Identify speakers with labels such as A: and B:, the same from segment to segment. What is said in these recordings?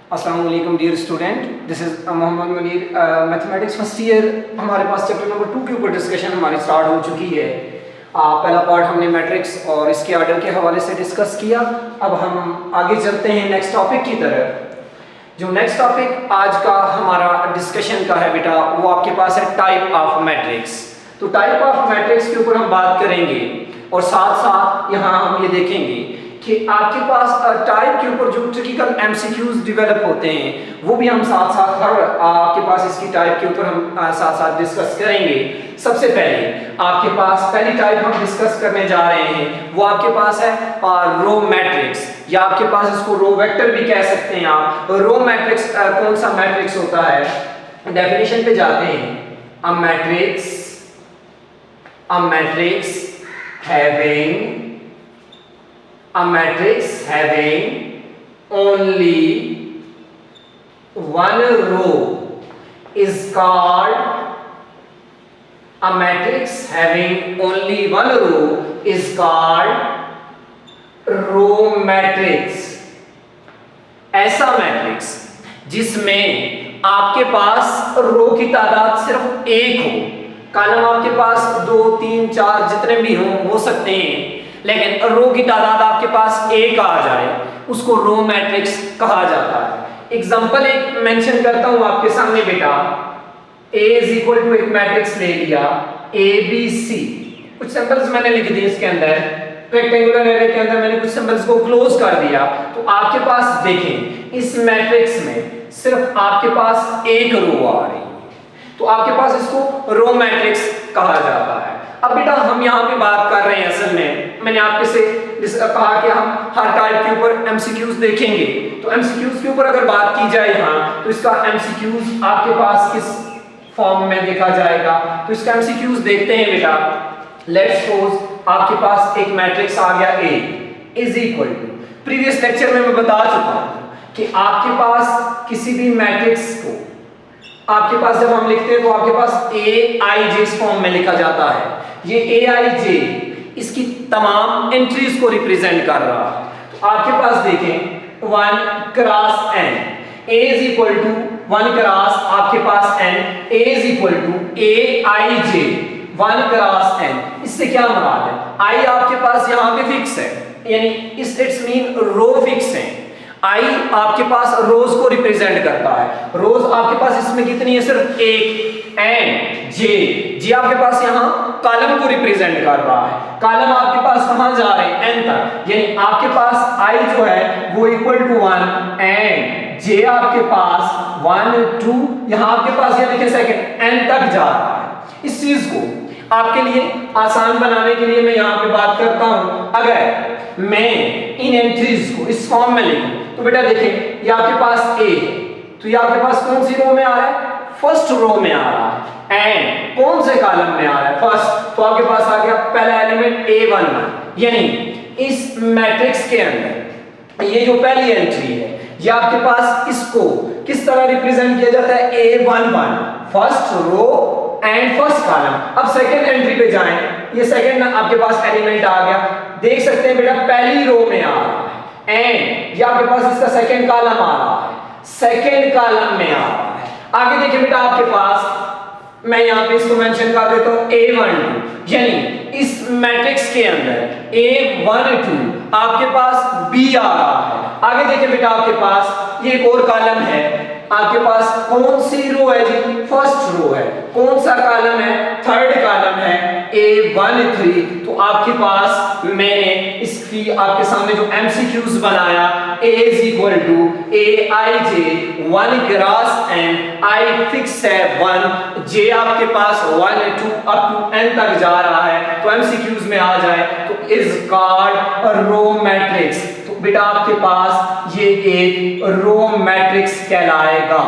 A: अस्सलाम वालेकुम dear student, this is Mohammad Munir. Mathematics first year हमारे पास चैप्टर नंबर 2 के ऊपर डिस्कशन हमारी स्टार्ट हो चुकी है। पहला पार्ट हमने मैट्रिक्स और इसके ऑर्डर के हवाले से डिस्कस किया। अब हम आगे चलते हैं नेक्स्ट टॉपिक की तरफ। जो नेक्स्ट टॉपिक आज का हमारा डिस्कशन का है बेटा, वो आपके पास है टाइप ऑफ मैट्रिक्स। तो टाइप ऑफ मैट्रिक्स के ऊपर हम बात करेंगे और साथ साथ यहाँ हम ये देखेंगे कि आपके पास टाइप के ऊपर जो ट्रिकिकल एमसीक्यूज डेवलप होते हैं वो भी हम साथ साथ हर आपके पास इसकी टाइप के ऊपर हम साथ साथ डिस्कस करेंगे। सबसे पहले आपके पास पहली टाइप हम डिस्कस करने जा रहे हैं, वो आपके पास है रो मैट्रिक्स, या आपके पास इसको रो वेक्टर भी कह सकते हैं आप। रो मैट्रिक्स कौन सा मैट्रिक्स होता है, डेफिनेशन पे जाते हैं। A matrix having only one row is called a matrix having only one row is called row matrix। ऐसा मैट्रिक्स जिसमें आपके पास रो की तादाद सिर्फ एक हो, कॉलम आपके पास 2 3 4 जितने भी हो सकते हैं, लेकिन रो की तादाद आपके पास एक आ जाए, उसको रो मैट्रिक्स कहा जाता है। एग्जांपल एक मेंशन करता हूं आपके सामने बेटा। A इज इक्वल टू एक मैट्रिक्स ले लिया ABC, कुछ सिंबल्स मैंने लिख दिए इसके अंदर, रेक्टेंगुलर एरे के अंदर मैंने कुछ सिंबल्स को क्लोज कर दिया। तो आपके पास देखें इस मैट्रिक्स में सिर्फ आपके पास एक रो आ रही है, तो आपके पास इसको रो मैट्रिक्स कहा जाता है। अब बेटा हम यहाँ पे बात कर रहे हैं, असल में मैंने आपके से कहा कि हम हर टाइप के ऊपर एमसीक्यूज देखेंगे। तो एमसीक्यूज के ऊपर अगर बात की जाए यहाँ, तो इसका एमसीक्यूज आपके पास किस फॉर्म में देखा जाएगा, तो इसका एमसीक्यूज देखते हैं बेटा। लेट्स सपोज आपके पास एक मैट्रिक्स आ गया A is equal to, previous lecture में मैं बता चुका हूं कि आपके पास किसी भी मैट्रिक्स को आपके पास जब हम लिखते हैं तो आपके पास Aij इस फॉर्म में लिखा जाता है। ये Aij इसकी तमाम एंट्रीज को रिप्रेजेंट कर रहा है। तो आपके पास देखें 1 cross n, A is equal to 1 cross आपके पास n, A is equal to Aij 1 cross n। इससे क्या मुराद है, I आपके पास यहाँ पे फिक्स है, यानी इट्स मीन रो फिक्स है। I आपके पास रोज को रिप्रेजेंट करता है, रोज आपके पास इसमें कितनी है, सिर्फ एक। एंड जे आपके पास यहाँ कॉलम को रिप्रेजेंट कर रहा है, कॉलम आपके पास कहां जा रहे हैं, n तक, यानी आपके पास I जो है वो इक्वल टू 1 एंड जे आपके पास 1 2, यहाँ आपके पास ये देखिए सेकंड n तक जा रहा है। इस चीज को आपके लिए आसान बनाने के लिए मैं यहाँ पे बात करता हूं। अगर मैं इन एंट्रीज को इस फॉर्म में लिखूं तो बेटा देखें ये आपके पास A है, तो ये आपके पास कौन सी रो में आ रहा है, फर्स्ट रो में आ रहा है। एंड कौन से कॉलम में आ रहा है, फर्स्ट, तो आपके पास आ गया पहला एलिमेंट A11, यानी इस मैट्रिक्स के अंदर ये जो पहली एंट्री है ये आपके पास इसको किस तरह रिप्रेजेंट किया जाता है, A11 first row and first column. अब सेकंड एंट्री पे जाएं, ये सेकंड आपके पास एलिमेंट आ गया, देख सकते हैं बेटा पहली रो में आ रहा है, एंड ये आपके पास इसका सेकंड कॉलम आ रहा है, सेकंड कॉलम में आ रहा है। आगे देखिए बेटा आपके पास मैं यहाँ पे इसको मेंशन कर देता हूँ A12, यानी इस मैट्रिक्स के अंदर A12 आपके पास B आ रहा है। आगे देखिए बेटा आपके पास ये एक और कॉलम है, आपके पास कौन सी रो है जी, फर्स्ट रो है, कौन सा कॉलम है, थर्ड कॉलम है A13। तो आपके पास मैंने इसकी आपके सामने जो एमसीक्यूज बनाया, A is equal to Aij 1 cross n, I fix है 1, J आपके पास 1 2 अप टू n तक जा रहा है, तो एमसीक्यूज में आ जाए तो is called a row matrix. तो बेटा आपके पास ये एक रो मैट्रिक्स कहलाएगा।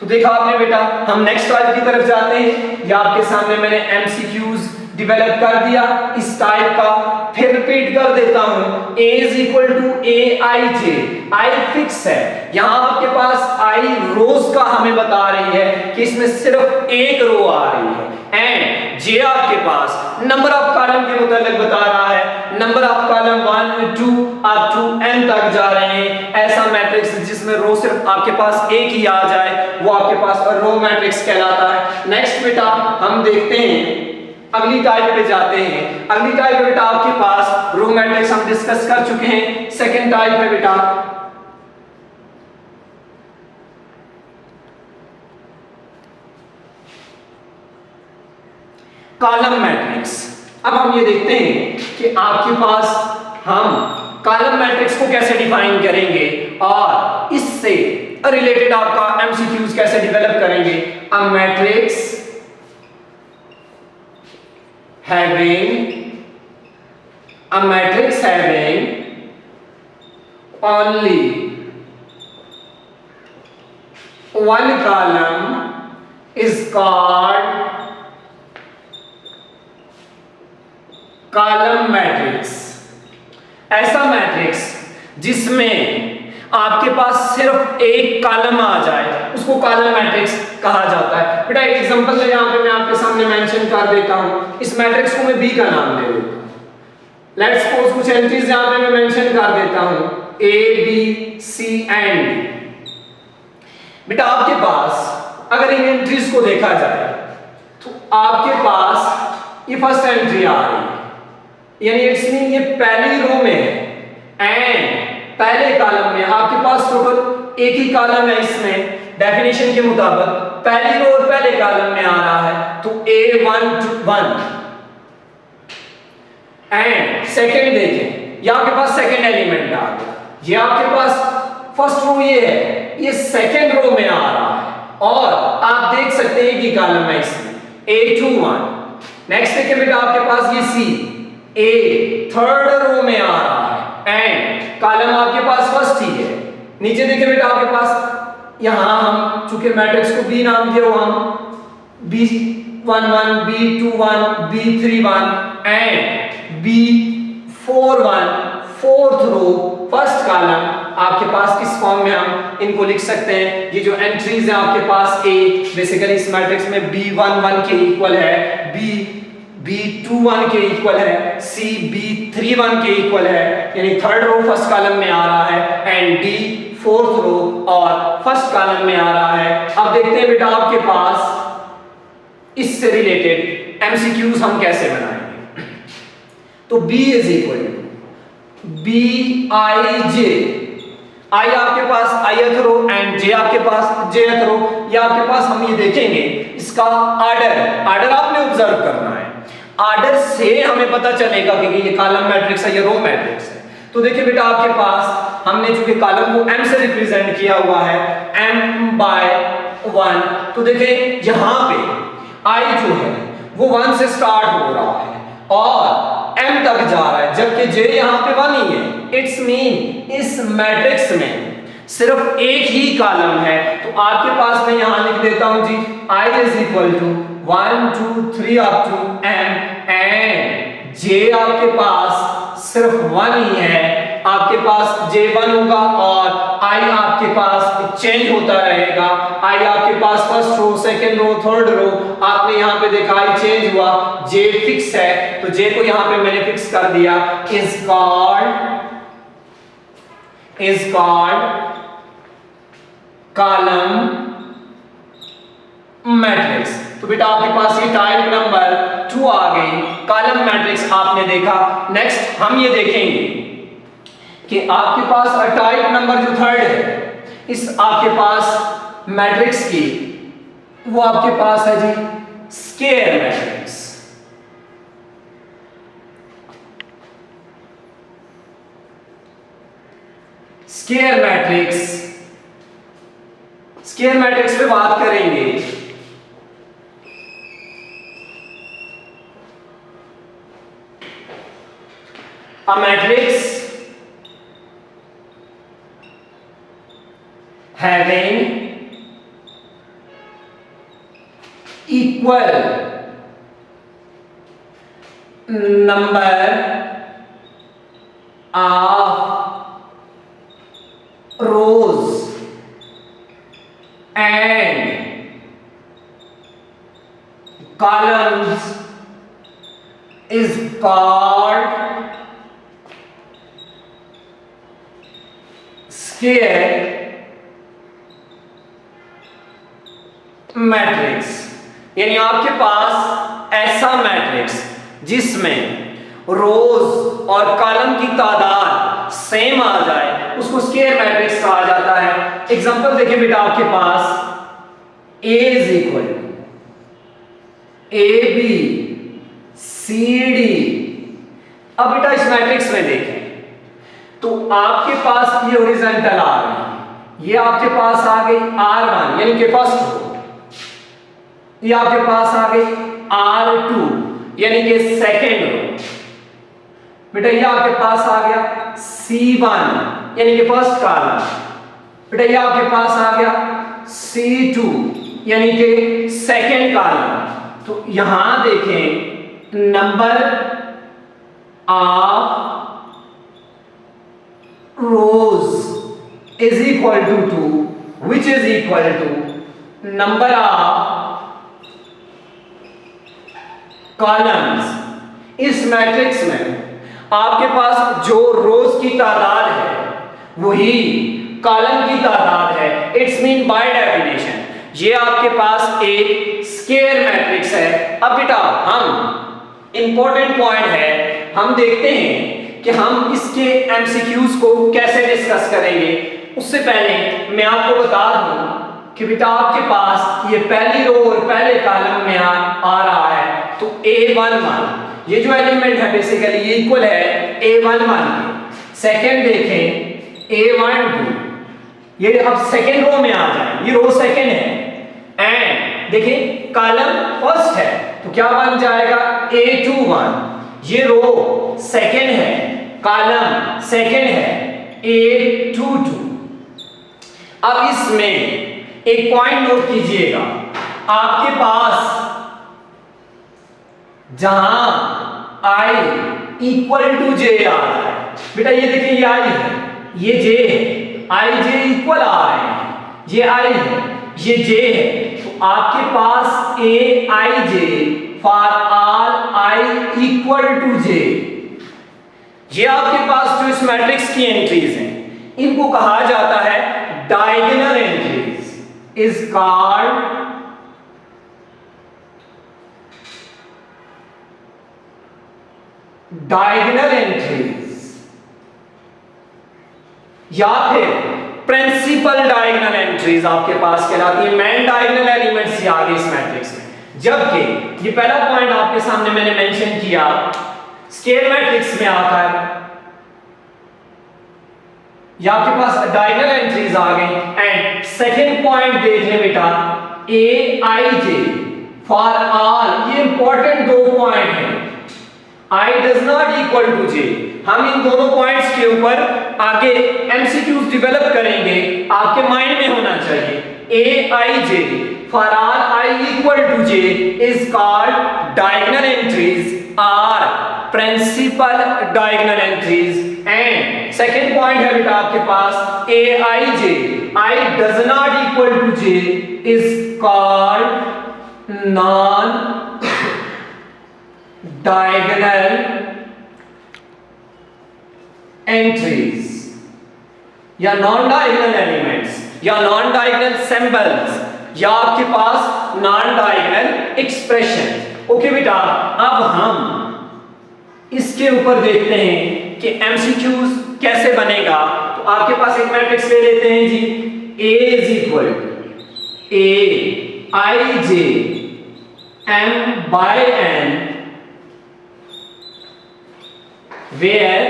A: तो देखा आपने बेटा, हम नेक्स्ट टाइप की तरफ जाते हैं। या आपके सामने मैंने एमसीक्यूज डेवलप कर दिया इस टाइप का, फिर रिपीट कर देता हूं। A is equal to Aij, I fix है, यहां आपके पास I रोज का हमें बता रही है कि इसमें सिर्फ एक रो आ रही है, एंड J आपके पास नंबर ऑफ कॉलम के मुताबिक बता रहा है, number of column 1 2 up to n तक जा रहे हैं। ऐसा मैट्रिक्स जिसमें रो सिर्फ आपके पास एक ही आ जाए, वो आपके पास रो मैट्रिक्स कहलाता है। नेक्स्ट बेटा हम देखते हैं, अगली टाइप पे जाते हैं। अगली टाइप है बेटा आपके पास रो मैट्रिक्स, हम डिस्कस कर चुके हैं। सेकंड टाइप है बेटा कॉलम मैट्रिक्स। अब हम ये देखते हैं कि आपके पास हम कॉलम मैट्रिक्स को कैसे डिफाइन करेंगे और इससे रिलेटेड आपका एमसीक्यूज कैसे डेवलप करेंगे। A matrix having only one column is called column matrix. ऐसा मैट्रिक्स जिसमें आपके पास सिर्फ एक कॉलम आ जाए उसको कॉलम मैट्रिक्स कहा जाता है। बेटा एक एग्जांपल यहां पे मैं आपके सामने मेंशन कर देता हूं। इस मैट्रिक्स को मैं बी का नाम दे देता हूं। लेट्स सपोज कुछ एंट्रीज यहां पे मैं मेंशन कर देता हूं ए बी सी एंड। बेटा आपके पास अगर इन एंट्रीज को देखा जाए तो आपके पास ये फर्स्ट एंट्री आ रही है, यानी इट्स मीन ये पहली रो में है एंड पहले कॉलम में आपके पास टोटल एक ही कॉलम है। इसमें डेफिनेशन के मुताबिक पहली रो और पहले कॉलम में आ रहा है तो A1 to 1 एंड सेकंड देखें यहां के पास सेकंड एलिमेंट आ गया। ये आपके पास फर्स्ट रो ये है, ये सेकंड रो में आ रहा है और आप देख सकते हैं कि कॉलम है इसमें A2 1। नेक्स्ट देखिए बेटा आपके पास ये C ए थर्ड रो में आ रहा है एंड कॉलम आपके पास फर्स्ट ही है। नीचे देखिए बेटा आपके पास यहां हम चूंकि मैट्रिक्स को बी नाम दिया हुआ हम B1 1 B2 1 B3 1 and B4 1 fourth row first column आपके पास इस फॉर्म में हम इनको लिख सकते हैं। ये जो एंट्रीज है आपके पास ए बेसिकली इस मैट्रिक्स में B1 1 के इक्वल है, B2 1 के इक्वल है, C B3 1 के इक्वल है, यानी थर्ड रो फर्स्ट कॉलम में आ रहा है एंड D फोर्थ रो और फर्स्ट कॉलम में आ रहा है। अब देखते हैं बेटा आपके पास इससे रिलेटेड एमसीक्यूज हम कैसे बनाएंगे। तो B is equal to Bij, I आपके पास ith रो एंड J आपके पास jth रो। या आपके पास हम ये देखेंगे इसका आर्डर आपने ऑब्जर्व करना है। आर्डर से हमें पता चलेगा कि ये कॉलम मैट्रिक्स है या रो मैट्रिक्स है। तो देखिए बेटा आपके पास हमने चूंकि कॉलम को m से रिप्रेजेंट किया हुआ है m/1, तो देखिए यहां पे I जो है वो 1 से स्टार्ट हो रहा है और m तक जा रहा है, जबकि j यहां पे 1 ही है। इट्स मीन इस मैट्रिक्स में सिर्फ एक ही कॉलम है। तो आपके पास मैं यहां लिख देता हूं जी I is equal to 1 2 3 up to m and j आपके पास सिर्फ 1 ही है। आपके पास j1 होगा और I आपके पास चेंज होता रहेगा। I आपके पास first row second row third row आपने यहां पे देखा I चेंज हुआ, j फिक्स है तो j को यहां पे मैंने फिक्स कर दिया। Is called column matrix. तो बेटा आपके पास ये टाइप नंबर 2 आ गई, कॉलम मैट्रिक्स आपने देखा। नेक्स्ट हम ये देखेंगे कि आपके पास टाइप नंबर जो थर्ड है इस आपके पास मैट्रिक्स की, वो आपके पास है जी स्क्वायर मैट्रिक्स। स्क्वायर मैट्रिक्स पे बात करेंगे। A matrix having equal number of rows and columns is called square matrix, यानी आपके पास ऐसा मैट्रिक्स जिसमें रोज और कॉलम की तादाद सेम आ जाए उसको स्क्वायर मैट्रिक्स कहा जाता है। एग्जांपल देखिए बेटा, आपके पास A is equal to AB CD। अब बेटा इस मैट्रिक्स में देखें तो आपके पास ये हॉरिजॉन्टल आ रही है, ये आपके पास आ गई R1 यानी कि फर्स्ट रो, ये आपके पास आ गई R2 यानी कि सेकेंड रो। बेटा ये आपके पास आ गया C1 यानी कि फर्स्ट कॉलम। बेटा ये आपके पास आ गया C2 यानी कि सेकेंड कॉलम। तो यहां देखें number of rows is equal to 2 which is equal to number of columns. इस मैट्रिक्स में आपके पास जो रोज की तादाद है वही कॉलम की तादाद है। इट्स मीन बाय डेफिनेशन ये आपके पास एक स्क्वायर मैट्रिक्स है। अब बेटा हम इंपॉर्टेंट पॉइंट है, हम देखते हैं कि हम इसके एमसीक्यूज को कैसे डिस्कस करेंगे। उससे पहले मैं आपको बता दूं कि बेटा आपके पास ये पहली रो और पहले कॉलम में आ रहा है तो A11 ये जो एलिमेंट है बेसिकली ये इक्वल है A11 के। सेकंड देखें A12 ये अब सेकंड रो में आ जाए, ये रो सेकंड है। एंड देखिए कॉलम फर्स्ट है तो क्या बन जाएगा A21 ये रो सेकंड है, कॉलम सेकंड है A22। अब इसमें एक पॉइंट नोट कीजिएगा, आपके पास जहां I इक्वल टू J आ रहा है, बेटा ये देखिए ये I है, ये J है, I J इक्वल आ रहे हैं, ये I है, ये J है। तो आपके पास A I J for all I equal to J, ये आपके पास जो इस मैट्रिक्स की एंट्रीज हैं इनको कहा जाता है diagonal entries, is called diagonal entries या फिर प्रिंसिपल डायगोनल एंट्रीज आपके पास कहलाती है। मेन डायगोनल एलिमेंट्स आ गए इस मैट्रिक्स में। जबकि ये पहला पॉइंट आपके सामने मैंने मेंशन किया स्क्वायर मैट्रिक्स में आता है, या आपके पास डायगोनल एंट्रीज आ गई। एंड सेकंड पॉइंट देख ले बेटा ए आई जे फॉर ऑल, ये इंपॉर्टेंट दो पॉइंट है। I does not equal to J, हम इन दोनों पॉइंट्स के ऊपर आगे एमसीक्यूज डेवलप करेंगे, आपके माइंड में होना चाहिए। A I J for all I equal to J is called diagonal entries or principal diagonal entries। and second point है बेटा आपके पास A I J I does not equal to J is called non diagonal entries या non diagonal elements या non diagonal symbols या आपके पास non diagonal expression. Okay बेटा, अब हम इसके ऊपर देखते हैं कि एमसीक्यूज कैसे बनेगा। तो आपके पास एक मैट्रिक्स ले लेते हैं जी, A is equal to A I J M by N where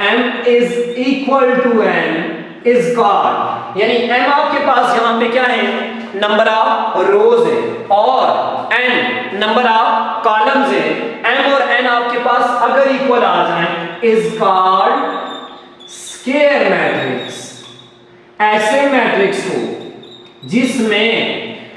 A: M is equal to N is called, यानी M आपके पास यहां पे क्या है, नंबर ऑफ रोज है और N नंबर ऑफ कॉलम्स है। M और N आपके पास अगर इक्वल आ जाए is called स्क्वायर मैट्रिक्स। ऐसे मैट्रिक्स को जिसमें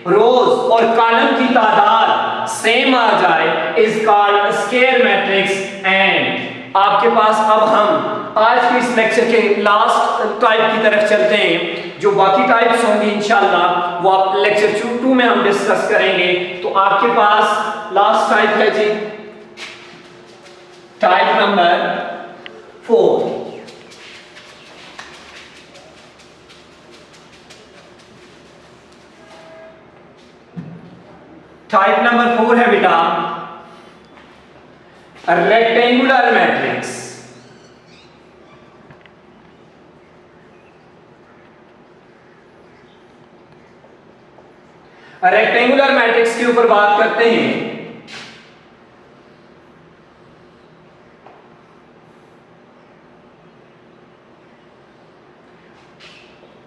A: रोज और कॉलम की तादाद सेम आ जाए is called square matrix. And आपके पास अब हम आज के इस लेक्चर के लास्ट टाइप की तरफ चलते हैं। जो बाकी टाइप्स होंगी इंशाल्लाह वो आप लेक्चर 2 में हम डिस्कस करेंगे। तो आपके पास लास्ट टाइप है जी टाइप नंबर 4। टाइप नंबर 4 है बेटा रेक्टेंगुलर मैट्रिक्स। रेक्टेंगुलर मैट्रिक्स के ऊपर बात करते हैं।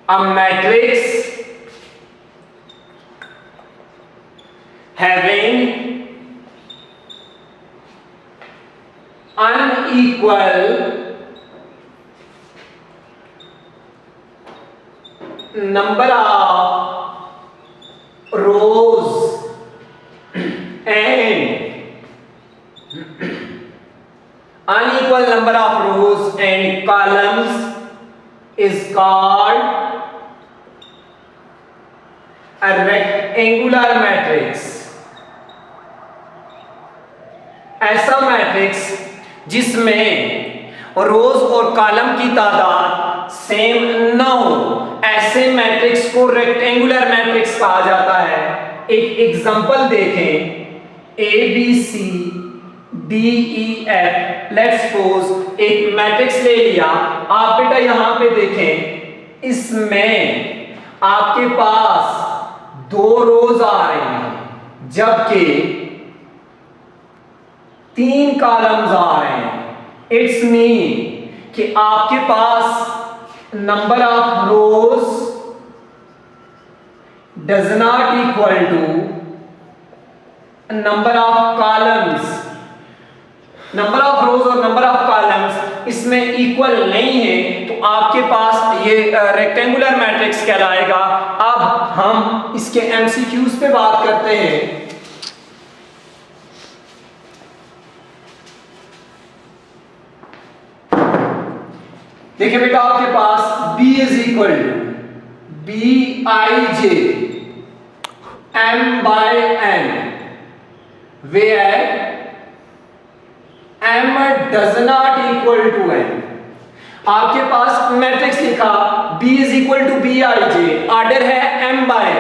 A: A matrix having unequal number of rows and unequal number of rows and columns is called a rectangular matrix। ऐसा मैट्रिक्स जिसमें रोज और कॉलम की तादाद सेम न हो, ऐसे मैट्रिक्स को रेक्टेंगुलर मैट्रिक्स कहा जाता है। एक एग्जांपल देखें, ABCDEF, लेट्स सपोज एक मैट्रिक्स ले लिया। आप बेटा यहां पे देखें, इसमें आपके पास 2 रोज आ रही हैं जबकि 3 कॉलम्स आ रहे हैं। इट्स मीन कि आपके पास number of rows does not equal to number of columns. Number of rows और नंबर ऑफ कॉलम्स इसमें इक्वल नहीं है, तो आपके पास ये रेक्टेंगुलर मैट्रिक्स कहलाएगा। अब हम इसके एमसीक्यूज पे बात करते हैं। देखिए बेटा, आपके पास B is equal to BIJ M/N where M does not equal to N। आपके पास मैट्रिक्स लिखा B is equal to BIJ, order है M/N।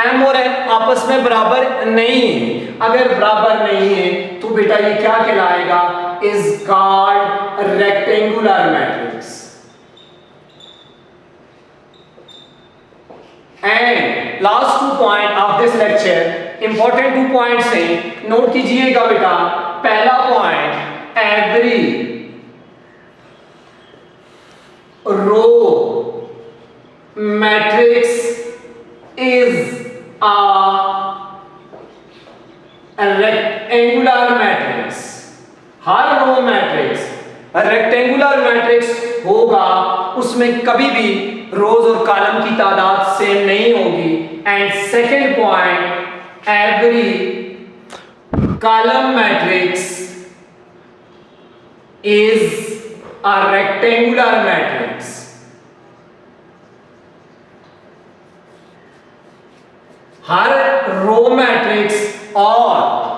A: M और N आपस में बराबर नहीं है। अगर बराबर नहीं है तो बेटा ये क्या कहलाएगा? Is called rectangular matrix. And last 2 point of this lecture, important 2 points हैं, नोट कीजिएगा बेटा। पहला point, every row matrix is a rectangular matrix. हर रो मैट्रिक्स रेक्टेंगुलर मैट्रिक्स होगा, उसमें कभी भी रोज और कॉलम की तादाद सेम नहीं होगी। And second point, every column matrix is a rectangular matrix. हर रो मैट्रिक्स और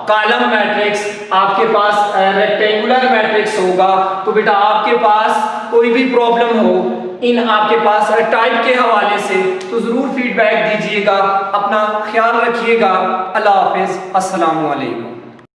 A: कॉलम मैट्रिक्स आपके पास रेक्टेंगुलर मैट्रिक्स होगा। तो बेटा आपके पास कोई भी प्रॉब्लम हो इन आपके पास टाइप के हवाले से तो जरूर फीडबैक दीजिएगा। अपना ख्याल रखिएगा। अल्लाह हाफिज, अस्सलामु अलैकुम।